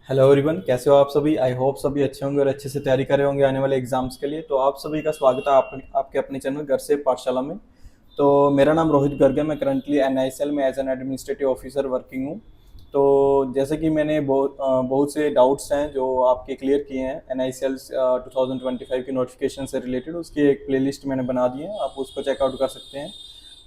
Hello everyone, कैसे हो आप सभी। आई होप सभी अच्छे होंगे और अच्छे से तैयारी कर रहे होंगे आने वाले एग्जाम्स के लिए। तो आप सभी का स्वागत है आपके अपने चैनल घर से पाठशाला में। तो मेरा नाम रोहित गर्ग है। मैं करंटली एनआईसीएल में as an administrative officer working हूँ। तो जैसे कि मैंने बहुत से डाउट्स हैं जो आपके क्लियर किए हैं एनआईसीएल 2025 की नोटिफिकेशन से रिलेटेड, उसकी एक प्लेलिस्ट मैंने बना दी है, आप उसको चेकआउट कर सकते हैं।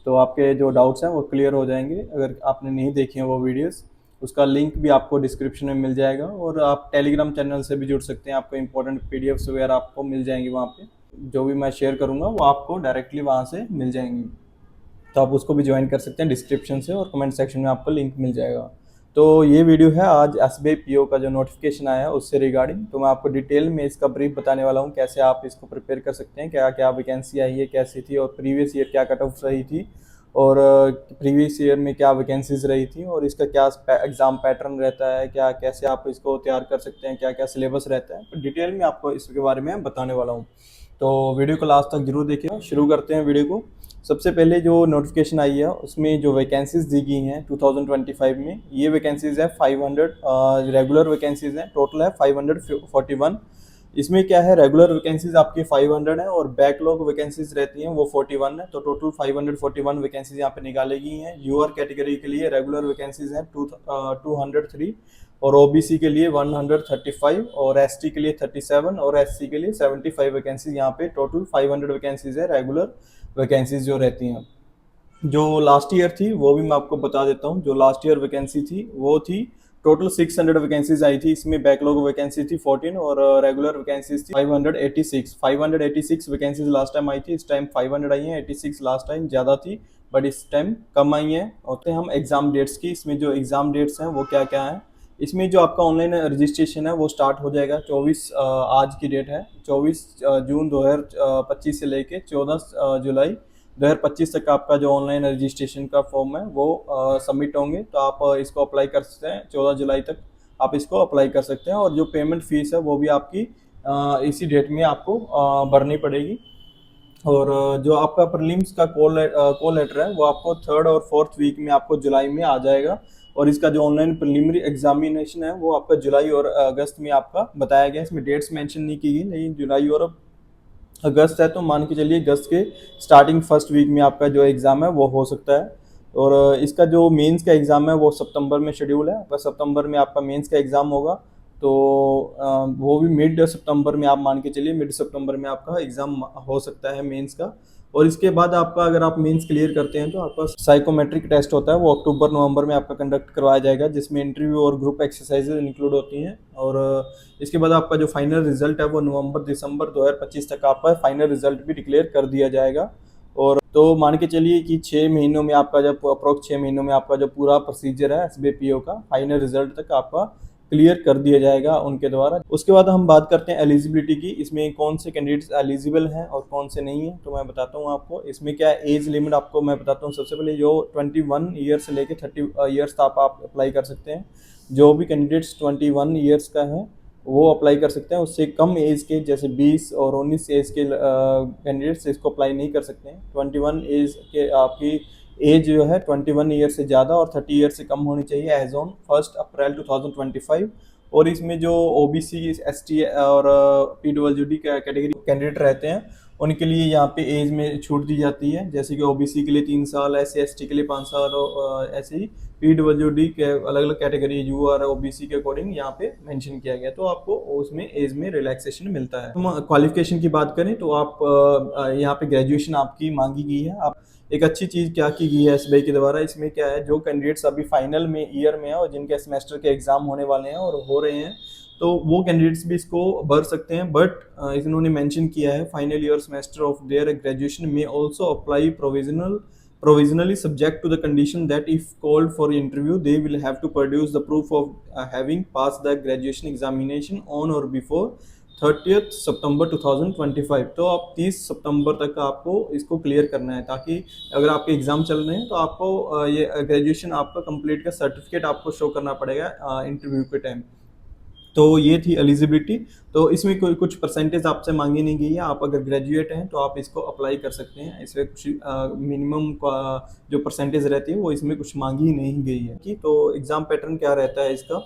तो आपके जो डाउट्स हैं वो क्लियर हो जाएंगे अगर आपने नहीं देखे हैं वो वीडियोस। उसका लिंक भी आपको डिस्क्रिप्शन में मिल जाएगा और आप टेलीग्राम चैनल से भी जुड़ सकते हैं। आपको इंपॉर्टेंट पीडीएफ्स वगैरह आपको मिल जाएंगी वहाँ पे। जो भी मैं शेयर करूँगा वो आपको डायरेक्टली वहाँ से मिल जाएंगी। तो आप उसको भी ज्वाइन कर सकते हैं डिस्क्रिप्शन से, और कमेंट सेक्शन में आपको लिंक मिल जाएगा। तो ये वीडियो है आज एसबीआई पीओ का जो नोटिफिकेशन आया है उससे रिगार्डिंग। तो मैं आपको डिटेल में इसका ब्रीफ बताने वाला हूँ, कैसे आप इसको प्रिपेयर कर सकते हैं, क्या क्या वैकेंसी आई है, कैसी थी, और प्रीवियस ईयर क्या कट ऑफ रही थी, और प्रीवियस ईयर में क्या वैकेंसीज रही थी, और इसका क्या एग्ज़ाम पैटर्न रहता है, क्या कैसे आप इसको तैयार कर सकते हैं, क्या क्या सिलेबस रहता है। तो डिटेल में आपको इसके बारे में बताने वाला हूँ। तो वीडियो को लास्ट तक जरूर देखिए। शुरू करते हैं वीडियो को। सबसे पहले जो नोटिफिकेशन आई है उसमें जो वैकेंसीज दी गई हैं 2025 में, ये वैकेंसीज है 500 रेगुलर वैकेंसीज हैं, टोटल है 541। इसमें क्या है, रेगुलर वैकेंसीज आपकी 500 है और बैकलॉग वैकेंसीज रहती हैं वो 41 है। तो टोटल 541 वैकेंसीज यहाँ पे निकाली गई हैं। यूआर कैटेगरी के लिए रेगुलर वैकेंसीज हैं 203, और ओबीसी के लिए 135, और एसटी के लिए 37, और एससी के लिए 75 वैकेंसीज। यहाँ पे टोटल 500 वैकेंसीज है रेगुलर वैकेंसीज जो रहती हैं। जो लास्ट ईयर थी वो भी मैं आपको बता देता हूँ। जो लास्ट ईयर वैकेंसी थी वो थी टोटल 600 वैकेंसीज आई थी। इसमें बैकलॉग वैकेंसी थी 14 और रेगुलर वैकेंसीज थी 586 वैकेंसीज लास्ट टाइम आई थी। इस टाइम 500 आई हैं। 86 लास्ट टाइम ज़्यादा थी बट इस टाइम कम आई हैं। होते हैं हम एग्जाम डेट्स की। इसमें जो एग्जाम डेट्स हैं वो क्या क्या हैं। इसमें जो आपका ऑनलाइन रजिस्ट्रेशन है वो स्टार्ट हो जाएगा 24, आज की डेट है 24 जून 2025 से लेके 14 जुलाई 2025 तक आपका जो ऑनलाइन रजिस्ट्रेशन का फॉर्म है वो सबमिट होंगे। तो आप इसको अप्लाई कर सकते हैं 14 जुलाई तक आप इसको अप्लाई कर सकते हैं। और जो पेमेंट फीस है वो भी आपकी इसी डेट में आपको भरनी पड़ेगी। और जो आपका प्रीलिम्स का कॉल लेटर है वो आपको 3rd और 4th वीक में आपको जुलाई में आ जाएगा। और इसका जो ऑनलाइन प्रीलिमिनरी एग्जामिनेशन है वो आपका जुलाई और अगस्त में आपका बताया गया। इसमें डेट्स मेंशन नहीं की गई, लेकिन जुलाई और अगस्त है। तो मान के चलिए अगस्त के स्टार्टिंग फर्स्ट वीक में आपका जो एग्ज़ाम है वो हो सकता है। और इसका जो मेंस का एग्ज़ाम है वो सितंबर में शेड्यूल है। आपका सितंबर में आपका मेंस का एग्ज़ाम होगा। तो वो भी मिड सितंबर में, आप मान के चलिए मिड सितंबर में आपका एग्ज़ाम हो सकता है मेंस का। और इसके बाद आपका, अगर आप मेंस क्लियर करते हैं तो आपका साइकोमेट्रिक टेस्ट होता है, वो अक्टूबर नवंबर में आपका कंडक्ट करवाया जाएगा, जिसमें इंटरव्यू और ग्रुप एक्सरसाइजेज इंक्लूड होती हैं। और इसके बाद आपका जो फाइनल रिजल्ट है वो नवंबर दिसंबर 2025 तक आपका फाइनल रिजल्ट भी डिक्लेयर कर दिया जाएगा। और तो मान के चलिए कि 6 महीनों में आपका जब अप्रोक्स 6 महीनों में आपका जो पूरा प्रोसीजर है एसबीआई पीओ का फाइनल रिजल्ट तक आपका क्लियर कर दिया जाएगा उनके द्वारा। उसके बाद हम बात करते हैं एलिजिबिलिटी की। इसमें कौन से कैंडिडेट्स एलिजिबल हैं और कौन से नहीं है, तो मैं बताता हूँ आपको। इसमें क्या एज लिमिट आपको मैं बताता हूँ। सबसे पहले जो 21 ईयर से लेकर 30 ईयर्स तक आप अप्लाई कर सकते हैं। जो भी कैंडिडेट्स 21 ईयर्स का है वो अप्लाई कर सकते हैं। उससे कम एज के जैसे 20 और 19 एज के कैंडिडेट्स इसको अप्लाई नहीं कर सकते हैं। 21 एज के आपकी एज जो है 21 ईयर से ज़्यादा और 30 ईयर से कम होनी चाहिए एज ऑन 1 अप्रैल 2025। और इसमें जो ओबीसी, एसटी और पीडब्ल्यूडी कैटेगरी कैंडिडेट रहते हैं उनके लिए यहाँ पे एज में छूट दी जाती है। जैसे कि ओबीसी के लिए 3 साल, एससी के लिए 5 साल, और ऐसे ही पीडब्ल्यूडी के अलग अलग कैटेगरी यू और ओबीसी के अकॉर्डिंग यहाँ पे मेंशन किया गया। तो आपको उसमें एज में रिलैक्सेशन मिलता है। हम क्वालिफिकेशन की बात करें तो आप यहाँ पे ग्रेजुएशन आपकी मांगी गई है। आप एक अच्छी चीज़ क्या की गई है एसबीआई के द्वारा, इसमें क्या है, जो कैंडिडेट्स अभी फाइनल में ईयर में है और जिनके सेमेस्टर के एग्जाम होने वाले हैं और हो रहे हैं, तो वो कैंडिडेट्स भी इसको भर सकते हैं। बट इन्होंने मेंशन किया है final year semester of their graduation में also apply provisionally subject to the condition that if called for interview they will have to produce the proof of having passed the graduation examination on or before 30th सितंबर 2025। तो आप 30 सितंबर तक आपको इसको clear करना है, ताकि अगर आपके एग्जाम चल रहे हैं तो आपको ये ग्रेजुएशन आपका कंप्लीट का सर्टिफिकेट आपको शो करना पड़ेगा इंटरव्यू के टाइम। तो ये थी एलिजिबिलिटी। तो इसमें कोई कुछ परसेंटेज आपसे मांगी नहीं गई है। आप अगर ग्रेजुएट हैं तो आप इसको अप्लाई कर सकते हैं। इसमें कुछ मिनिमम जो परसेंटेज रहती है वो इसमें कुछ मांगी नहीं गई है। कि तो एग्ज़ाम पैटर्न क्या रहता है इसका।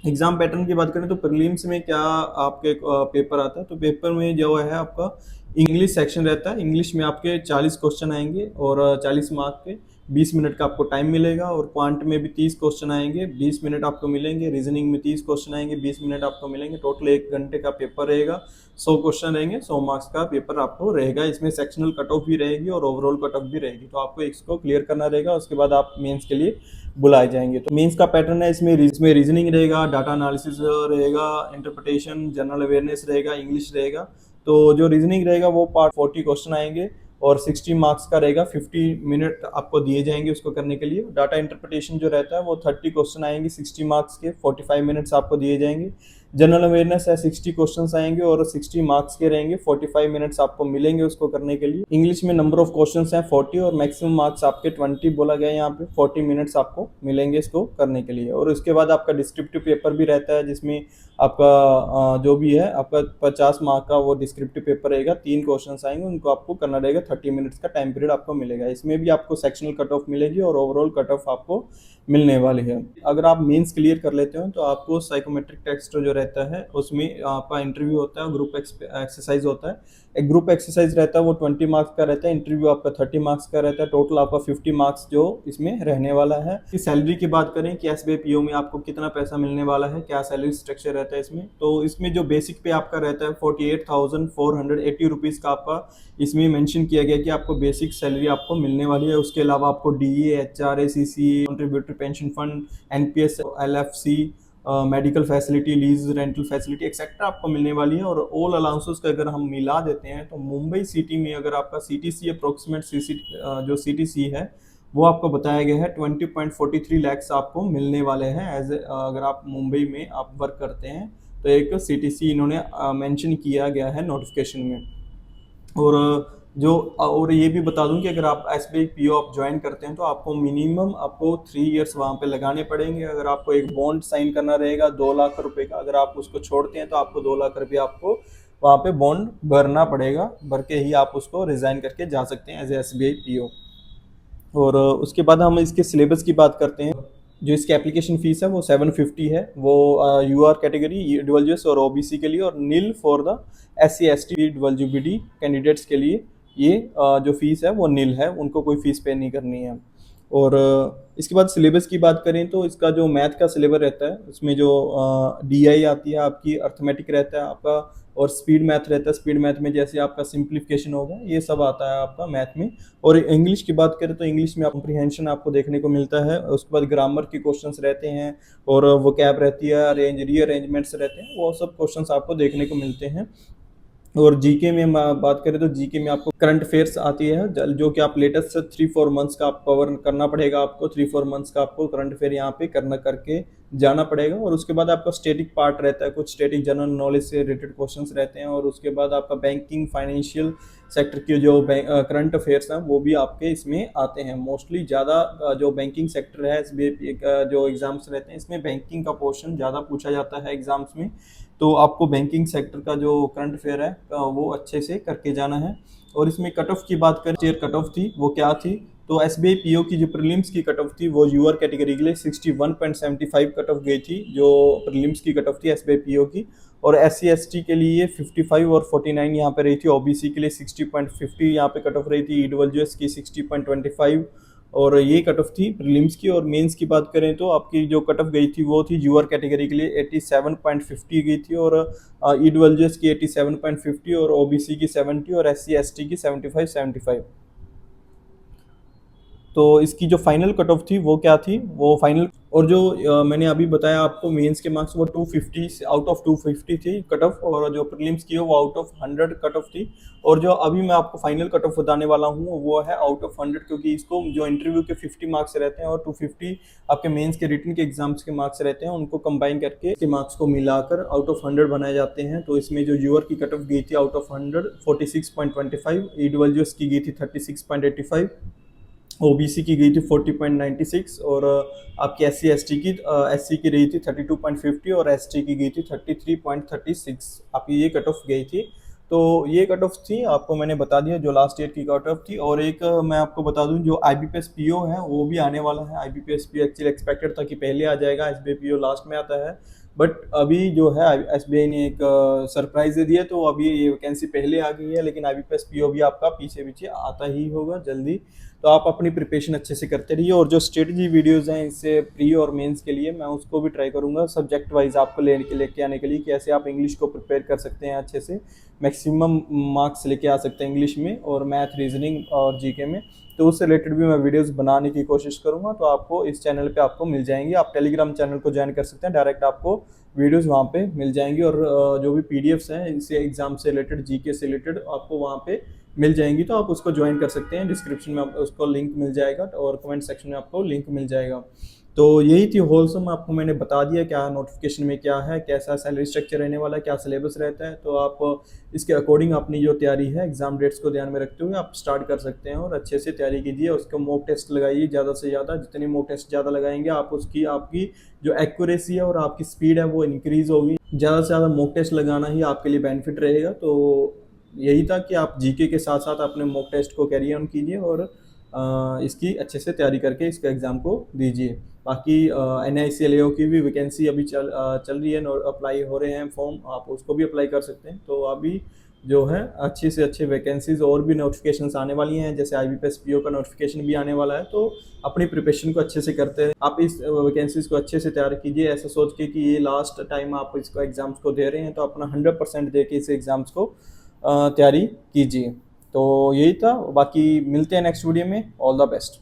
एग्जाम पैटर्न की बात करें तो प्रीलिम्स में क्या आपके पेपर आता है, तो पेपर में जो है आपका इंग्लिश सेक्शन रहता है। इंग्लिश में आपके 40 क्वेश्चन आएंगे और 40 मार्क के 20 मिनट का आपको टाइम मिलेगा। और क्वांट में भी 30 क्वेश्चन आएंगे, 20 मिनट आपको मिलेंगे। रीजनिंग में 30 क्वेश्चन आएंगे, 20 मिनट आपको मिलेंगे। टोटल 1 घंटे का पेपर रहेगा। 100 क्वेश्चन रहेंगे, 100 मार्क्स का पेपर आपको रहेगा। इसमें सेक्शनल कट ऑफ भी रहेगी और ओवरऑल कट ऑफ भी रहेगी, तो आपको इसको क्लियर करना रहेगा। उसके बाद आप मेंस के लिए बुलाए जाएंगे। तो मेंस का पैटर्न है, इसमें रीजनिंग रहेगा, डाटा एनालिसिस रहेगा, इंटरप्रिटेशन, जनरल अवेयरनेस रहेगा, इंग्लिश रहेगा। तो जो रीजनिंग रहेगा वो पार्ट 40 क्वेश्चन आएंगे और 60 मार्क्स का रहेगा। 50 मिनट आपको दिए जाएंगे उसको करने के लिए। डाटा इंटरप्रिटेशन जो रहता है वो 30 क्वेश्चन आएंगे 60 मार्क्स के, 45 मिनट्स आपको दिए जाएंगे। जनरल अवेयरनेस है, 60 क्वेश्चंस आएंगे और 60 मार्क्स के रहेंगे, 45 मिनट्स आपको मिलेंगे उसको करने के लिए। इंग्लिश में नंबर ऑफ क्वेश्चंस हैं 40 और मैक्सिमम मार्क्स आपके 20 बोला गया है यहाँ पे। 40 मिनट्स आपको मिलेंगे इसको करने के लिए। और उसके बाद आपका डिस्क्रिप्टिव पेपर भी रहता है, जिसमें आपका जो भी है आपका 50 मार्क का वो डिस्क्रिप्टिव पेपर रहेगा। 3 क्वेश्चन आएंगे, उनको आपको करना रहेगा। 30 मिनट्स का टाइम पीरियड आपको मिलेगा। इसमें भी आपको सेक्शनल कट ऑफ मिलेगी और ओवरऑल कट ऑफ आपको मिलने वाली है। अगर आप मेंस क्लियर कर लेते हो तो आपको साइकोमेट्रिक टेस्ट जो रहता है उसमें आपका इंटरव्यू होता है, ग्रुप एक्सरसाइज होता है। एक ग्रुप एक्सरसाइज रहता है वो 20 मार्क्स का रहता है, इंटरव्यू आपका 30 मार्क्स का रहता है। टोटल आपका 50 मार्क्स जो इसमें रहने वाला है। कि सैलरी की बात करें कि एसबीआई पीओ में आपको कितना पैसा मिलने वाला है, क्या सैलरी स्ट्रक्चर रहता है इसमें, तो इसमें जो बेसिक पे आपका रहता है 48,480 रुपीज़ का आपका इसमें मेंशन किया गया कि आपको बेसिक सैलरी आपको मिलने वाली है। उसके अलावा आपको DA, HRA, CCA, contributory pension fund, NPS, LFC, medical facility, lease rental facility etcetera आपको मिलने वाली है। और ऑल अलाउंसेस का अगर हम मिला देते हैं तो मुंबई सिटी में अगर आपका सीटीसी अप्रोक्सीमेट जो सीटीसी है वो आपको बताया गया है 20.43 लैक्स आपको मिलने वाले हैं एज अगर आप मुंबई में आप वर्क करते हैं तो एक सीटीसी इन्होंने मेंशन किया गया है नोटिफिकेशन में। और ये भी बता दूं कि अगर आप एसबीआई पीओ आप ज्वाइन करते हैं तो आपको मिनिमम आपको 3 इयर्स वहाँ पे लगाने पड़ेंगे। अगर आपको एक बॉन्ड साइन करना रहेगा 2 लाख रुपए का, अगर आप उसको छोड़ते हैं तो आपको 2 लाख रुपये आपको वहाँ पे बॉन्ड भरना पड़ेगा। भर के ही आप उसको रिजाइन करके जा सकते हैं एज एसबीआई पीओ। और उसके बाद हम इसके सिलेबस की बात करते हैं। जो इसकी एप्लीकेशन फीस है वो 750 है, वो यूआर कैटेगरी, डुअल यूएस और ओबीसी के लिए, और nil for the SC ST dual UBD candidates के लिए ये जो फीस है वो नील है, उनको कोई फीस पे नहीं करनी है। और इसके बाद सिलेबस की बात करें तो इसका जो मैथ का सिलेबस रहता है उसमें जो डीआई आती है आपकी, अर्थमेटिक रहता है आपका, और स्पीड मैथ रहता है। स्पीड मैथ में जैसे आपका सिंप्लीफिकेशन होगा ये सब आता है आपका मैथ में। और इंग्लिश की बात करें तो इंग्लिश में कॉम्प्रिहेंशन आपको देखने को मिलता है। उसके बाद ग्रामर के क्वेश्चंस रहते हैं और वो कैब रहती है, रीअरेंजमेंट्स रहते हैं, वो सब क्वेश्चंस आपको देखने को मिलते हैं। और जीके में हम बात करें तो जीके में आपको करंट अफेयर्स आती है जो कि आप लेटेस्ट 3-4 मंथ्स का आप कवर करना पड़ेगा। आपको 3-4 मंथ्स का आपको करंट अफेयर यहाँ पे करके जाना पड़ेगा। और उसके बाद आपका स्टैटिक पार्ट रहता है, कुछ स्टैटिक जनरल नॉलेज से रिलेटेड क्वेश्चंस रहते हैं। और उसके बाद आपका बैंकिंग, फाइनेंशियल सेक्टर के जो करंट अफेयर्स हैं वो भी आपके इसमें आते हैं। मोस्टली ज़्यादा जो बैंकिंग सेक्टर है एसबीआई जो एग्जाम्स रहते हैं इसमें बैंकिंग का पोर्शन ज़्यादा पूछा जाता है एग्जाम्स में। तो आपको बैंकिंग सेक्टर का जो करंट अफेयर है वो अच्छे से करके जाना है। और इसमें कट ऑफ की बात करें, कट ऑफ थी वो क्या थी, तो एसबीआई पीओ की जो प्रीलिम्स की कट ऑफ थी वो यूआर कैटेगरी के लिए 61.75 कट ऑफ गई थी, जो प्रीलिम्स की कट ऑफ थी एसबीआई पीओ की। और एससी एसटी के लिए 55 और 49 यहाँ पे रही थी। ओबीसी के लिए 60.50 यहाँ पे कट ऑफ रही थी। ईडब्ल्यूएस की 60.25 और ये कट ऑफ थी प्रीलिम्स की। और मेंस की बात करें तो आपकी जो कट ऑफ गई थी वो थी यूआर कैटेगरी के लिए 87.50 गई थी, और ईडब्ल्यूएस की 87.50 और ओबीसी की 70 और एससी एसटी की 75। तो इसकी जो फाइनल कट ऑफ थी वो क्या थी, वो फाइनल, और जो मैंने अभी बताया आपको मेंस के मार्क्स वो 250 आउट ऑफ 250 थी कट ऑफ, और जो प्रीलिम्स की है वो आउट ऑफ 100 कट ऑफ थी। और जो अभी मैं आपको फाइनल कट ऑफ बताने वाला हूँ वो है आउट ऑफ 100, क्योंकि इसको जो इंटरव्यू के 50 मार्क्स रहते हैं और 250 आपके मेंस के रिटन के एग्जाम्स के मार्क्स रहते हैं, उनको कंबाइन करके इसके मार्क्स को मिलाकर आउट ऑफ 100 बनाए जाते हैं। तो इसमें जो यूआर की कट ऑफ गई थी आउट ऑफ 100 46.25, ईडब्ल्यूएस की गई थी 36.85, ओबीसी की गई थी 40.96, और आपकी एससी एसटी की एससी की रही थी 32.50 और एसटी की गई थी 33.36, आपकी ये कट ऑफ गई थी। तो ये कट ऑफ थी, आपको मैंने बता दिया जो लास्ट ईयर की कट ऑफ थी। और एक मैं आपको बता दूं जो आईबीपीएस पीओ है वो भी आने वाला है। आईबीपीएस पीओ एक्चुअली एक्सपेक्टेड था कि पहले आ जाएगा, एसबीआई पीओ लास्ट में आता है। बट अभी जो है एसबीआई ने एक सरप्राइज दे दिया, तो अभी ये वैकेंसी पहले आ गई है, लेकिन आईबीपीएस पीओ भी आपका पीछे पीछे आता ही होगा जल्दी। तो आप अपनी प्रिपरेशन अच्छे से करते रहिए, और जो स्ट्रेटजी वीडियोस हैं इससे प्री और मेंस के लिए मैं उसको भी ट्राई करूंगा सब्जेक्ट वाइज आपको लेके आने के लिए, कैसे आप इंग्लिश को प्रिपेयर कर सकते हैं अच्छे से, मैक्सिमम मार्क्स लेके आ सकते हैं इंग्लिश में और मैथ, रीजनिंग और जीके में। तो उससे रिलेटेड भी मैं वीडियोस बनाने की कोशिश करूंगा, तो आपको इस चैनल पे आपको मिल जाएंगी। आप टेलीग्राम चैनल को ज्वाइन कर सकते हैं, डायरेक्ट आपको वीडियोस वहाँ पे मिल जाएंगी, और जो भी पीडीएफ्स हैं इनसे एग्जाम से रिलेटेड, जीके से रिलेटेड आपको वहाँ पे मिल जाएंगी। तो आप उसको ज्वाइन कर सकते हैं, डिस्क्रिप्शन में उसको लिंक मिल जाएगा और कमेंट सेक्शन में आपको लिंक मिल जाएगा। तो यही थी होलसम, आपको मैंने बता दिया क्या नोटिफिकेशन में क्या है, कैसा सैलरी स्ट्रक्चर रहने वाला है, क्या सिलेबस रहता है। तो आप इसके अकॉर्डिंग अपनी जो तैयारी है एग्जाम डेट्स को ध्यान में रखते हुए आप स्टार्ट कर सकते हैं, और अच्छे से तैयारी कीजिए। उसको मॉक टेस्ट लगाइए ज़्यादा से ज़्यादा, जितनी मॉक टेस्ट ज़्यादा लगाएंगे आप उसकी आपकी जो एक्यूरेसी है और आपकी स्पीड है वो इंक्रीज होगी। ज़्यादा से ज़्यादा मॉक टेस्ट लगाना ही आपके लिए बेनिफिट रहेगा। तो यही था कि आप जीके के साथ साथ अपने मॉक टेस्ट को कैरी ऑन कीजिए, और इसकी अच्छे से तैयारी करके इसका एग्ज़ाम को दीजिए। बाकी NICLAO की भी वैकेंसी अभी चल रही है, और अप्लाई हो रहे हैं फॉर्म, आप उसको भी अप्लाई कर सकते हैं। तो अभी जो है अच्छी से अच्छे वैकेंसीज और भी नोटिफिकेशंस आने वाली हैं, जैसे IBPS PO का नोटिफिकेशन भी आने वाला है। तो अपनी प्रिपरेशन को अच्छे से करते हैं, आप इस वैकेंसीज को अच्छे से तैयार कीजिए, ऐसा सोच के कि ये लास्ट टाइम आप इसको एग्ज़ाम्स को दे रहे हैं, तो अपना 100% दे के इस एग्ज़ाम्स को तैयारी कीजिए। तो यही था, बाकी मिलते हैं नेक्स्ट वीडियो में। All the best.